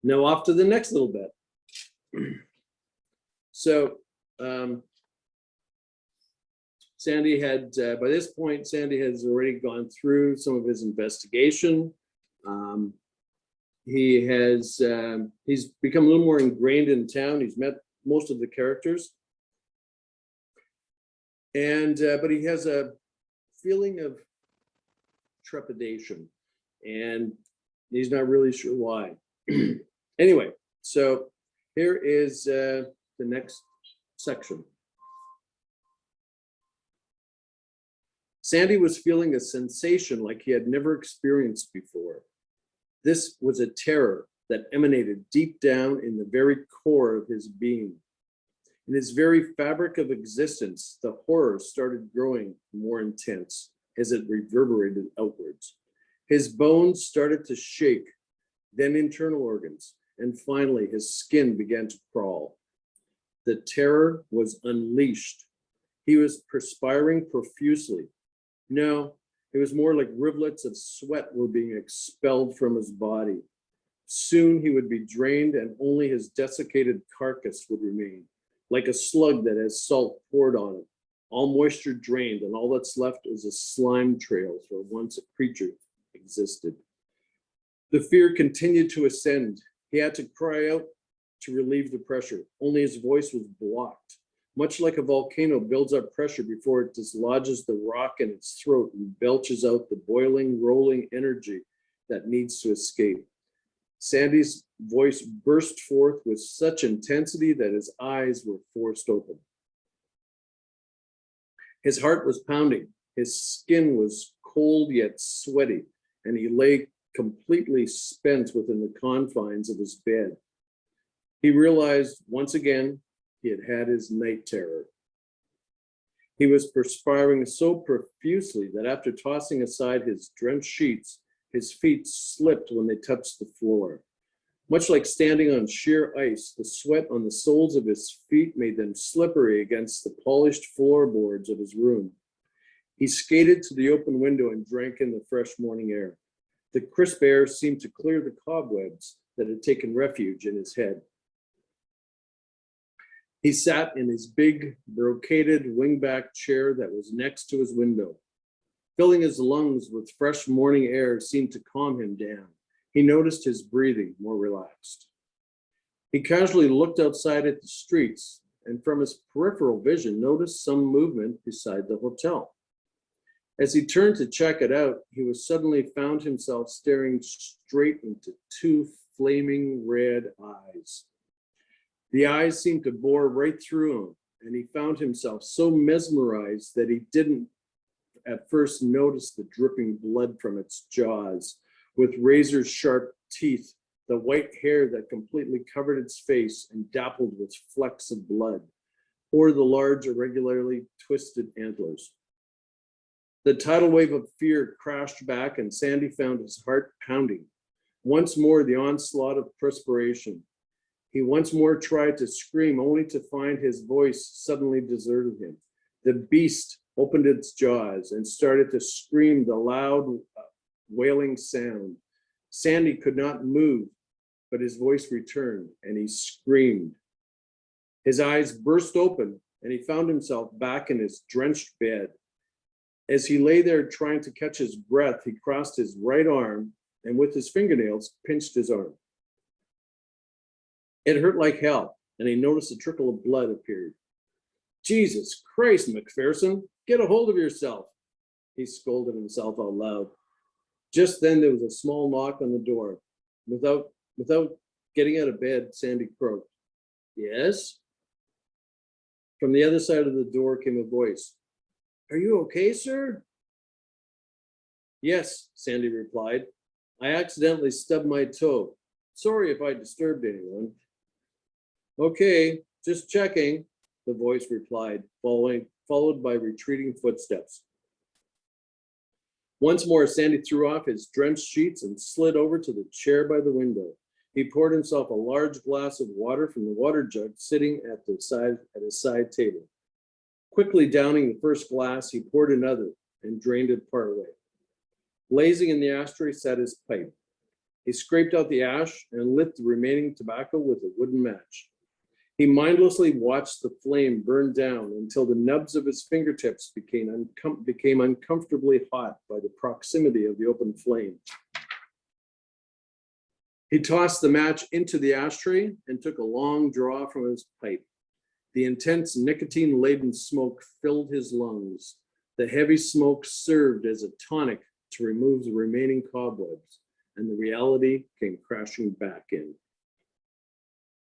Now off to the next little bit. So Sandy had, by this point, Sandy has already gone through some of his investigation. He's become a little more ingrained in town. He's met most of the characters. And, but he has a feeling of trepidation and he's not really sure why. Anyway, so here is the next section. Sandy was feeling a sensation like he had never experienced before. This was a terror that emanated deep down in the very core of his being. In his very fabric of existence, the horror started growing more intense as it reverberated outwards. His bones started to shake, then internal organs, and finally his skin began to crawl. The terror was unleashed. He was perspiring profusely. No, it was more like rivulets of sweat were being expelled from his body. Soon he would be drained and only his desiccated carcass would remain, like a slug that has salt poured on it. All moisture drained and all that's left is a slime trail where once a creature existed. The fear continued to ascend. He had to cry out to relieve the pressure, only his voice was blocked. Much like a volcano builds up pressure before it dislodges the rock in its throat and belches out the boiling, rolling energy that needs to escape. Sandy's voice burst forth with such intensity that his eyes were forced open. His heart was pounding, his skin was cold yet sweaty, and he lay completely spent within the confines of his bed. He realized once again he had had his night terror. He was perspiring so profusely that after tossing aside his drenched sheets, his feet slipped when they touched the floor. Much like standing on sheer ice, the sweat on the soles of his feet made them slippery against the polished floorboards of his room. He skated to the open window and drank in the fresh morning air. The crisp air seemed to clear the cobwebs that had taken refuge in his head. He sat in his big, brocaded wingback chair that was next to his window. Filling his lungs with fresh morning air seemed to calm him down. He noticed his breathing more relaxed. He casually looked outside at the streets and from his peripheral vision noticed some movement beside the hotel. As he turned to check it out, he was suddenly found himself staring straight into two flaming red eyes. The eyes seemed to bore right through him, and he found himself so mesmerized that he didn't at first notice the dripping blood from its jaws, with razor-sharp teeth, the white hair that completely covered its face and dappled with flecks of blood, or the large, irregularly twisted antlers. The tidal wave of fear crashed back, and Sandy found his heart pounding. Once more, the onslaught of perspiration. He once more tried to scream, only to find his voice suddenly deserted him. The beast opened its jaws and started to scream the loud, wailing sound. Sandy could not move, but his voice returned and he screamed. His eyes burst open and he found himself back in his drenched bed. As he lay there trying to catch his breath, he crossed his right arm and with his fingernails pinched his arm. It hurt like hell, and he noticed a trickle of blood appeared. Jesus Christ, McPherson, get a hold of yourself, he scolded himself out loud. Just then there was a small knock on the door. Without getting out of bed, Sandy croaked. Yes? From the other side of the door came a voice. Are you okay, sir? Yes, Sandy replied. I accidentally stubbed my toe. Sorry if I disturbed anyone. Okay, just checking, the voice replied, followed by retreating footsteps. Once more, Sandy threw off his drenched sheets and slid over to the chair by the window. He poured himself a large glass of water from the water jug sitting at his side table. Quickly downing the first glass, he poured another and drained it partway. Blazing in the ashtray sat his pipe. He scraped out the ash and lit the remaining tobacco with a wooden match. He mindlessly watched the flame burn down until the nubs of his fingertips became uncomfortably hot by the proximity of the open flame. He tossed the match into the ashtray and took a long draw from his pipe. The intense nicotine-laden smoke filled his lungs. The heavy smoke served as a tonic to remove the remaining cobwebs, and the reality came crashing back in.